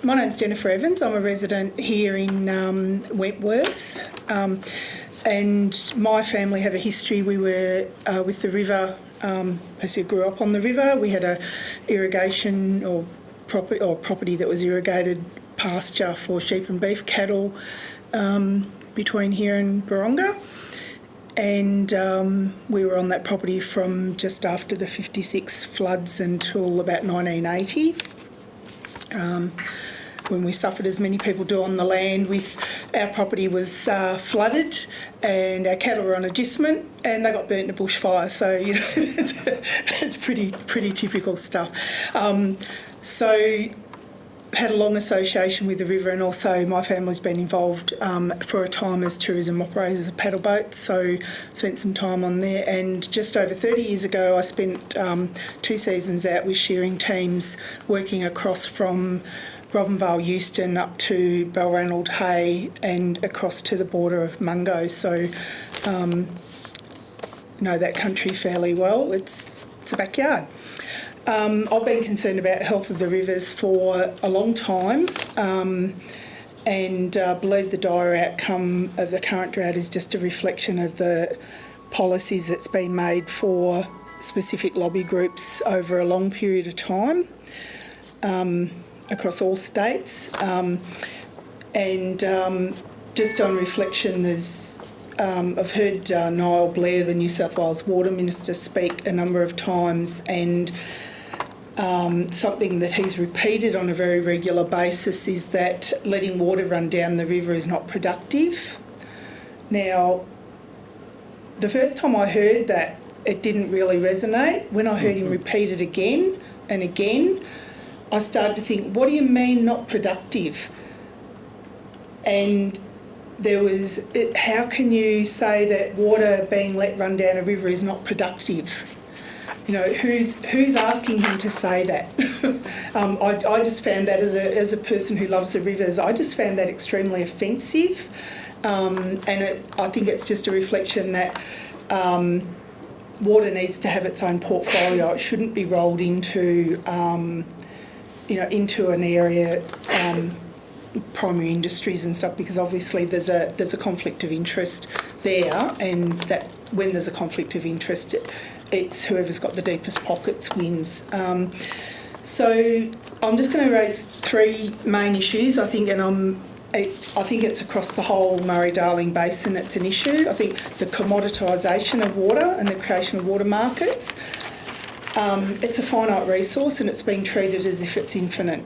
My name's Jennifer Evans. I'm a resident here in Wentworth, and my family have a history. We were with the river. As I grew up on the river, we had a irrigation or property that was irrigated pasture for sheep and beef cattle between here and Baronga. And we were on that property from just after the 56 floods until about 1980. When we suffered, as many people do on the land, our property was flooded and our cattle were on agistment and they got burnt in a bushfire. So, it's pretty typical stuff. So had a long association with the river, and also my family's been involved for a time as tourism operators of paddle boats, so spent some time on there. And just over 30 years ago I spent 2 seasons out with shearing teams working across from Robinvale, Euston up to Balranald, Hay and across to the border of Mungo. So know that country fairly well. It's a backyard. I've been concerned about the health of the rivers for a long time, and believe the dire outcome of the current drought is just a reflection of the policies that's been made for specific lobby groups over a long period of time across all states. Just on reflection, I've heard Niall Blair, the New South Wales Water Minister, speak a number of times, and something that he's repeated on a very regular basis is that letting water run down the river is not productive. Now, the first time I heard that, it didn't really resonate. When I heard him repeat it again and again, I started to think, what do you mean not productive? And how can you say that water being let run down a river is not productive? Who's asking him to say that? I just found that as a person who loves the rivers, I just found that extremely offensive, I think it's just a reflection that water needs to have its own portfolio. It shouldn't be rolled into into an area. Primary industries and stuff, because obviously there's a conflict of interest there, and that when there's a conflict of interest, it's whoever's got the deepest pockets wins. So I'm just going to raise 3 main issues, I think, and I think it's across the whole Murray-Darling Basin. It's an issue. I think the commoditisation of water and the creation of water markets. It's a finite resource and it's being treated as if it's infinite,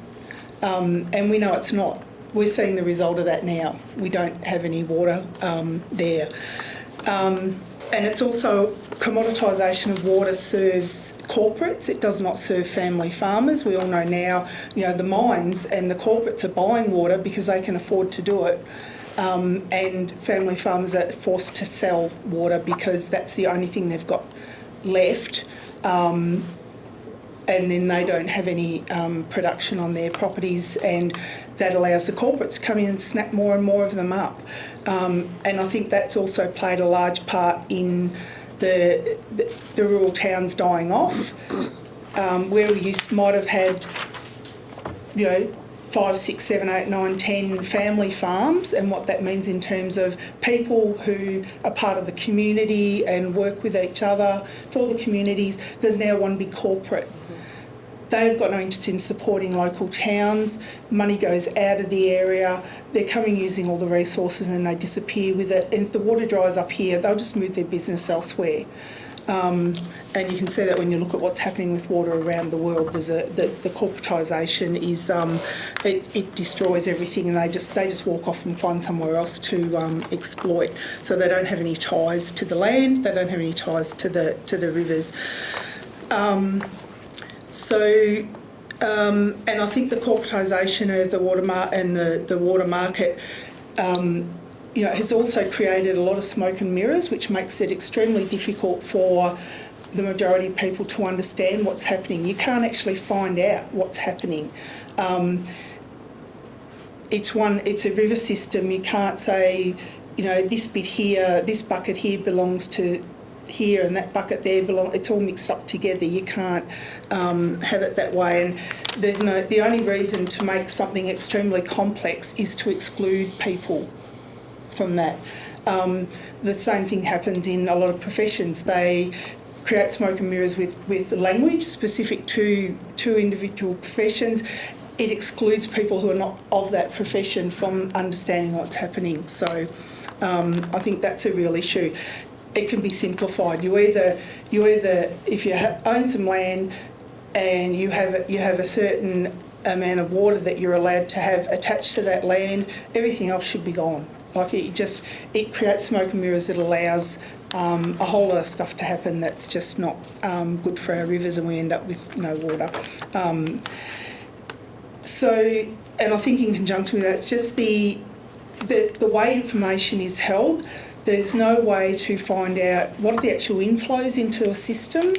and we know it's not. We're seeing the result of that now. We don't have any water there. And it's also commoditisation of water serves corporates. It does not serve family farmers. We all know now, the mines and the corporates are buying water because they can afford to do it. And family farmers are forced to sell water because that's the only thing they've got left. And then they don't have any production on their properties, and that allows the corporates to come in and snap more and more of them up. And I think that's also played a large part in the rural towns dying off, where we might have had, 5, 6, 7, 8, 9, 10 family farms, and what that means in terms of people who are part of the community and work with each other for the communities. There's now one big corporate. They've got no interest in supporting local towns. Money goes out of the area. They're coming using all the resources and they disappear with it. And if the water dries up here, they'll just move their business elsewhere. And you can see that when you look at what's happening with water around the world. The corporatisation is it destroys everything, and they just walk off and find somewhere else to exploit. So they don't have any ties to the land. They don't have any ties to the rivers. And I think the corporatisation of the water the water market, has also created a lot of smoke and mirrors, which makes it extremely difficult for the majority of people to understand what's happening. You can't actually find out what's happening. It's a river system. You can't say, this bit here, this bucket here belongs to here and that bucket there belong. It's all mixed up together. You can't have it that way. And the only reason to make something extremely complex is to exclude people from that. The same thing happens in a lot of professions. They create smoke and mirrors with language specific to individual professions. It excludes people who are not of that profession from understanding what's happening. So I think that's a real issue. It can be simplified. You either if you own some land and you have a certain amount of water that you're allowed to have attached to that land, everything else should be gone. Like it creates smoke and mirrors that allows a whole lot of stuff to happen that's just not good for our rivers, and we end up with no water. And I think in conjunction with that, it's just the way information is held. There's no way to find out what are the actual inflows into a system.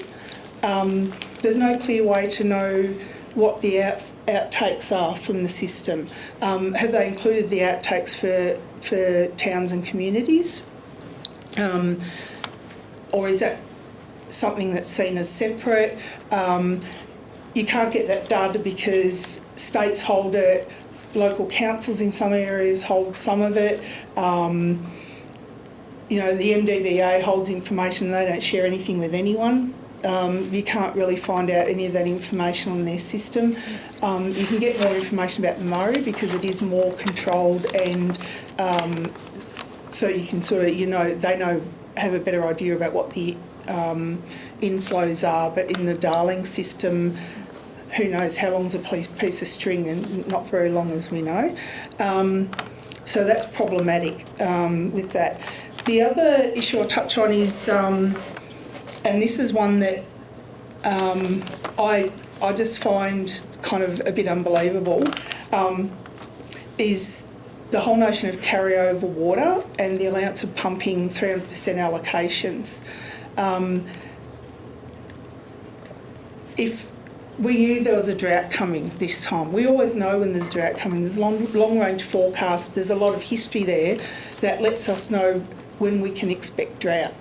There's no clear way to know what the outtakes are from the system. Have they included the outtakes for towns and communities? Or is that something that's seen as separate? You can't get that data because states hold it, local councils in some areas hold some of it. The MDBA holds information, they don't share anything with anyone. You can't really find out any of that information on their system. You can get more information about the Murray because it is more controlled, and so you can they have a better idea about what the inflows are. But in the Darling system, who knows how long's a piece of string, and not very long as we know. So that's problematic with that. The other issue I'll touch on is, and this is one that I just find kind of a bit unbelievable, is the whole notion of carryover water and the allowance of pumping 300% allocations. If we knew there was a drought coming this time, we always know when there's a drought coming. There's long-range forecast. There's a lot of history there that lets us know when we can expect drought.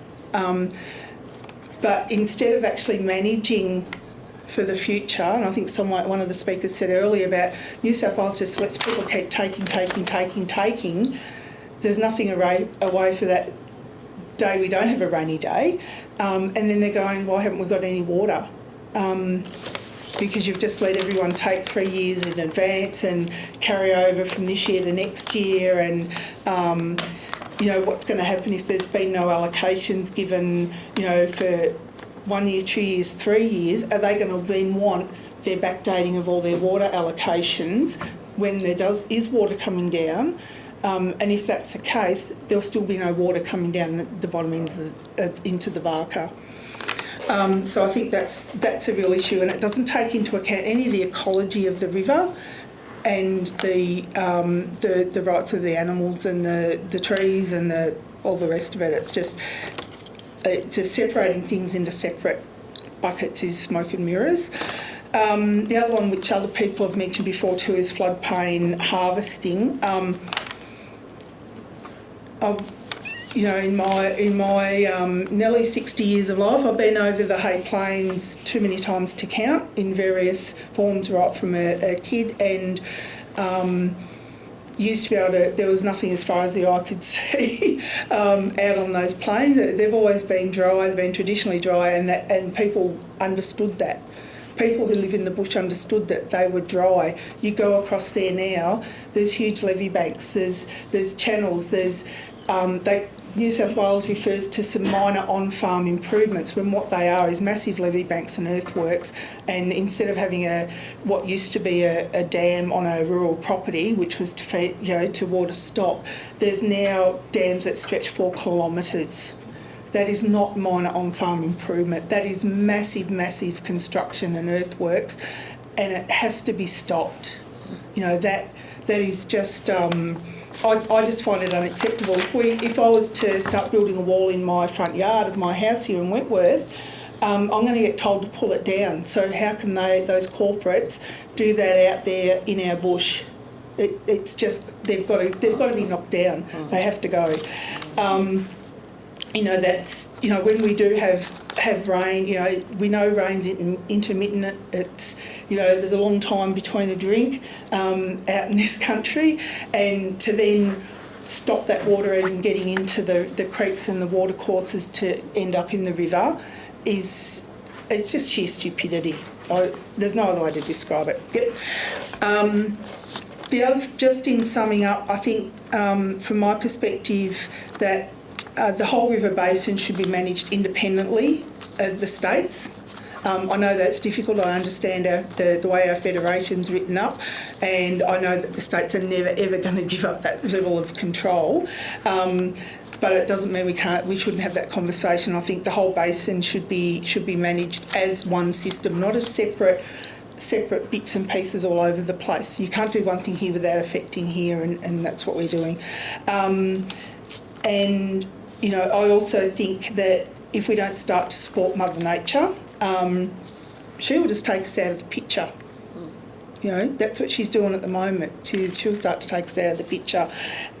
But instead of actually managing for the future, and I think one of the speakers said earlier about New South Wales just lets people keep taking, there's nothing away for that day we don't have a rainy day, and then they're going, why haven't we got any water? Because you've just let everyone take 3 years in advance and carry over from this year to next year, and what's going to happen if there's been no allocations given, for 1 year, 2 years, 3 years? Are they going to then want their backdating of all their water allocations when there is water coming down? And if that's the case, there'll still be no water coming down at the bottom into the Barker. So I think that's a real issue, and it doesn't take into account any of the ecology of the river and the rights of the animals and the trees and all the rest of it. It's just separating things into separate buckets is smoke and mirrors. The other one, which other people have mentioned before too, is floodplain harvesting. In my nearly 60 years of life, I've been over the Hay Plains too many times to count in various forms right from a kid, and used to be able to, there was nothing as far as the eye could see out on those plains. They've always been dry, they've been traditionally dry, and people understood that. People who live in the bush understood that they were dry. You go across there now, there's huge levee banks, there's channels, New South Wales refers to some minor on-farm improvements when what they are is massive levee banks and earthworks, and instead of having what used to be a dam on a rural property, which was to feed, to water stock, there's now dams that stretch 4 kilometres. That is not minor on-farm improvement. That is massive construction and earthworks, and it has to be stopped. That is just... I just find it unacceptable. If I was to start building a wall in my front yard of my house here in Wentworth, I'm going to get told to pull it down. So how can those corporates do that out there in our bush? It's just they've got to be knocked down. They have to go. that's, when we do have rain, we know rain's intermittent. It's, there's a long time between a drink out in this country, and to then stop that water even getting into the creeks and the watercourses to end up in the river it's just sheer stupidity. There's no other way to describe it. Yep. The other, just in summing up, I think from my perspective that the whole river basin should be managed independently of the states. I know that's difficult. I understand the way our federation's written up, and I know that the states are never ever going to give up that level of control. But it doesn't mean we shouldn't have that conversation. I think the whole basin should be managed as one system, not as separate bits and pieces all over the place. You can't do one thing here without affecting here, and that's what we're doing. And I also think that if we don't start to support Mother Nature, she will just take us out of the picture. That's what she's doing at the moment. She'll start to take us out of the picture.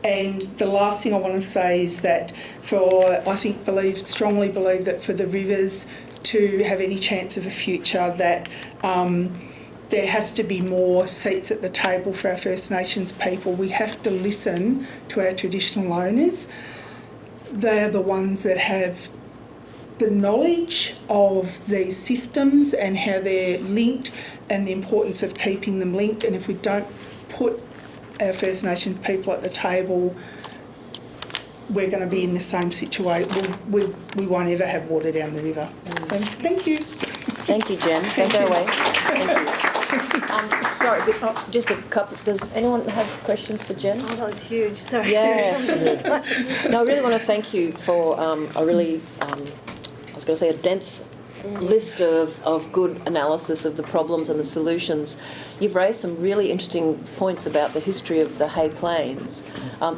And the last thing I want to say is that strongly believe that for the rivers to have any chance of a future, that there has to be more seats at the table for our First Nations people. We have to listen to our traditional owners. They are the ones that have the knowledge of these systems and how they're linked and the importance of keeping them linked. And if we don't put our First Nations people at the table, we're going to be in the same situation. We won't ever have water down the river. So thank you. Thank you, Jen. Don't go away. Thank you. Sorry, just a couple. Does anyone have questions for Jen? Oh, that was huge. Sorry. Yeah. No, I really want to thank you for a really, I was going to say a dense list of good analysis of the problems and the solutions. You've raised some really interesting points about the history of the Hay Plains.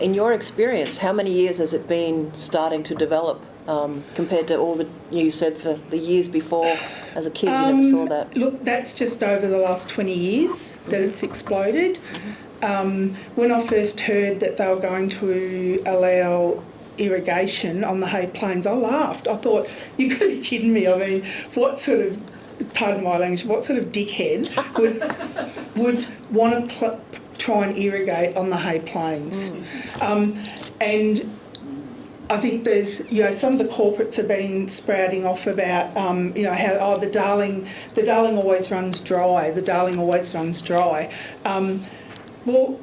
In your experience, how many years has it been starting to develop compared to all you said for the years before? As a kid, you never saw that. Look, that's just over the last 20 years that it's exploded. When I first heard that they were going to allow irrigation on the Hay Plains, I laughed. I thought, you've got to be kidding me. I mean, what sort of, pardon my language, what sort of dickhead would want to try and irrigate on the Hay Plains? And I think there's, some of the corporates have been sprouting off about, how, the Darling always runs dry, the Darling always runs dry. Well,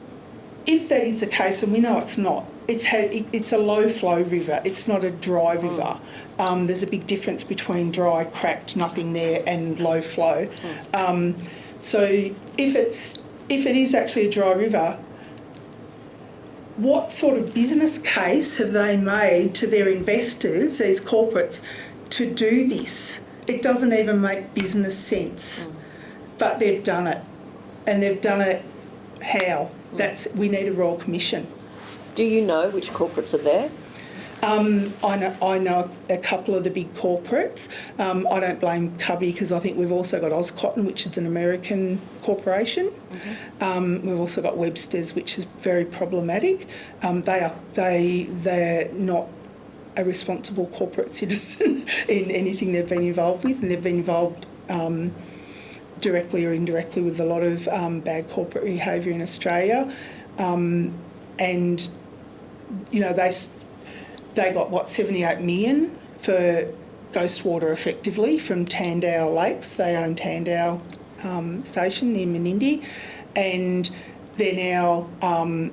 if that is the case, and we know it's not, it's a low flow river, it's not a dry river. There's a big difference between dry, cracked, nothing there, and low flow. So if it is actually a dry river, what sort of business case have they made to their investors, these corporates, to do this? It doesn't even make business sense, but they've done it, and they've done it how? We need a Royal Commission. Do you know which corporates are there? I know a couple of the big corporates. I don't blame Cubby because I think we've also got Ozcotton, which is an American corporation. We've also got Webster's, which is very problematic. They're not a responsible corporate citizen in anything they've been involved with, and they've been involved directly or indirectly with a lot of bad corporate behaviour in Australia. And they got, 78 million for ghost water effectively from Tandao Lakes. They own Tandao Station near Menindee, and they're now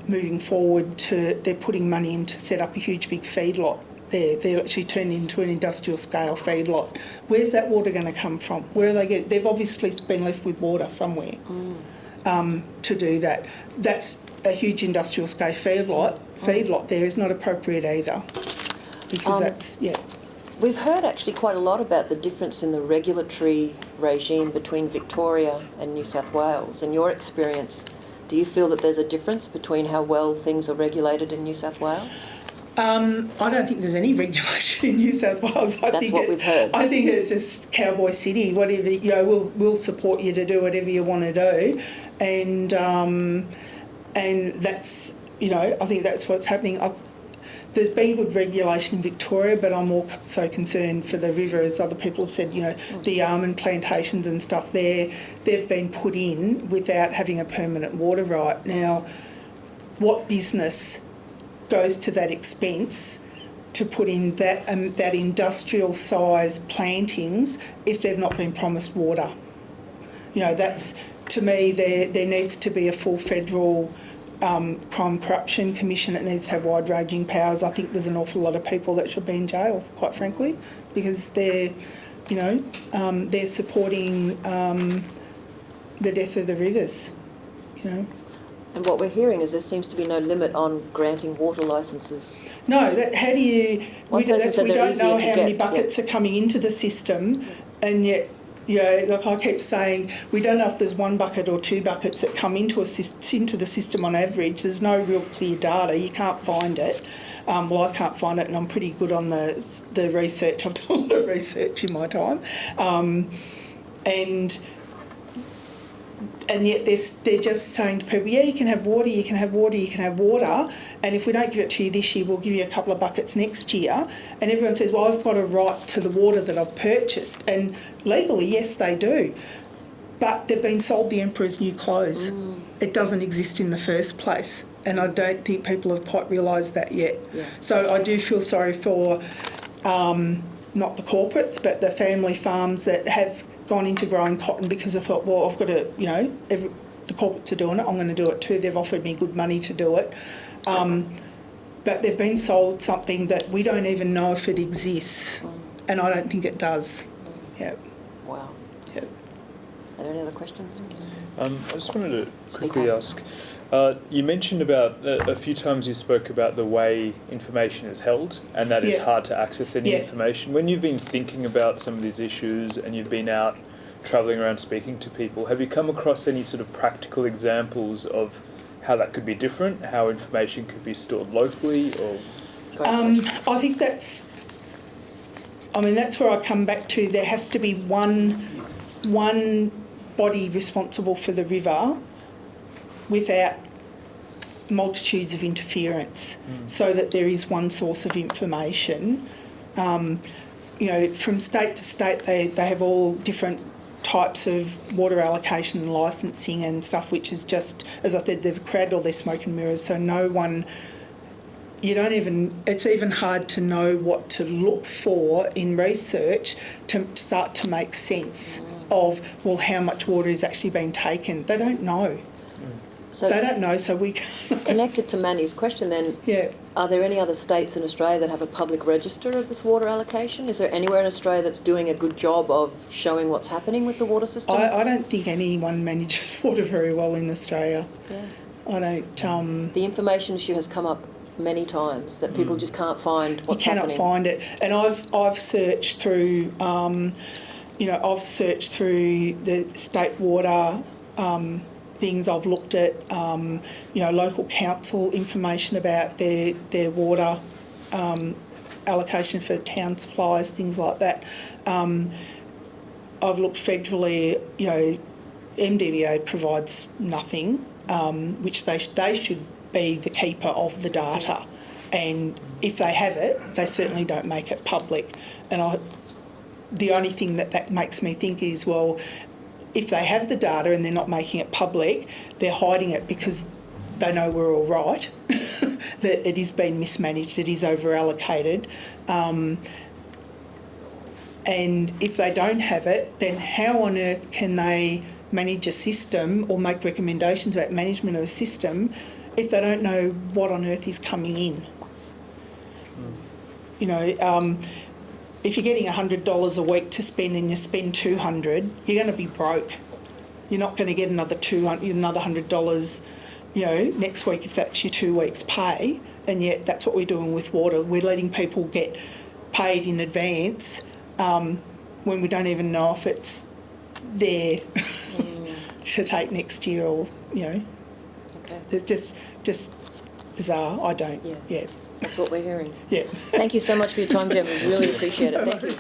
moving forward they're putting money in to set up a huge big feedlot there. They're actually turned into an industrial scale feedlot. Where's that water going to come from? Where are they getting? They've obviously been left with water somewhere to do that. That's a huge industrial scale feedlot there is not appropriate either, because We've heard actually quite a lot about the difference in the regulatory regime between Victoria and New South Wales. In your experience, do you feel that there's a difference between how well things are regulated in New South Wales? I don't think there's any regulation in New South Wales. That's what we've heard. I think it's just cowboy city. Whatever, we'll support you to do whatever you want to do, and that's, I think that's what's happening. there's been good regulation in Victoria, but I'm more so concerned for the river, as other people have said, the almond plantations and stuff there, they've been put in without having a permanent water right. Now, what business goes to that expense to put in that industrial size plantings if they've not been promised water? That's, to me, there needs to be a full federal crime corruption commission. It needs to have wide-ranging powers. I think there's an awful lot of people that should be in jail, quite frankly, because they're supporting the death of the rivers. And what we're hearing is there seems to be no limit on granting water licences. No, how do you? We don't know how many buckets are coming into the system, and yet. Like I keep saying, we don't know if there's 1 bucket or 2 buckets that come into the system on average. There's no real clear data. You can't find it. Well, I can't find it, and I'm pretty good on the research. I've done a lot of research in my time. And yet they're just saying to people, you can have water, you can have water, you can have water, and if we don't give it to you this year, we'll give you a couple of buckets next year. And everyone says, well, I've got a right to the water that I've purchased. And legally, yes, they do. But they've been sold the emperor's new clothes. It doesn't exist in the first place. And I don't think people have quite realised that yet. Yeah. So I do feel sorry for not the corporates, but the family farms that have gone into growing cotton because I thought, well, I've got to, the corporates are doing it, I'm going to do it too. They've offered me good money to do it. But they've been sold something that we don't even know if it exists, and I don't think it does. Yeah. Wow. Yeah. Are there any other questions? I just wanted to quickly ask, you mentioned about a few times you spoke about the way information is held and that it's hard to access any information. When you've been thinking about some of these issues and you've been out travelling around speaking to people, have you come across any sort of practical examples of how that could be different, how information could be stored locally? Or I think that's where I come back to. There has to be one body responsible for the river without multitudes of interference, so that there is one source of information. From state to state, they have all different types of water allocation and licensing and stuff, which is just, as I said, they've created all their smoke and mirrors, so no one... it's even hard to know what to look for in research to start to make sense of, well, how much water is actually being taken. They don't know. So they don't know, so we can't. Connected to Manny's question then, are there any other states in Australia that have a public register of this water allocation? Is there anywhere in Australia that's doing a good job of showing what's happening with the water system? I don't think anyone manages water very well in Australia. Yeah. I don't... The information issue has come up many times, that people just can't find what's happening. You cannot find it. And I've searched through, the state water... things. I've looked at, local council information about their water allocation for town supplies, things like that. I've looked federally, MDDA provides nothing, which they should be the keeper of the data. And if they have it, they certainly don't make it public. And the only thing that makes me think is, well, if they have the data and they're not making it public, they're hiding it because they know we're all right, that it is being mismanaged, it is over-allocated. And if they don't have it, then how on earth can they manage a system or make recommendations about management of a system if they don't know what on earth is coming in? If you're getting $100 a week to spend and you spend $200, you're going to be broke. You're not going to get another $100, next week if that's your 2 weeks' pay. And yet that's what we're doing with water. We're letting people get paid in advance when we don't even know if it's there to take next year or, Okay. It's just bizarre. I don't. Yeah. That's what we're hearing. Yeah. Thank you so much for your time, Jem. We really appreciate it. Thank you.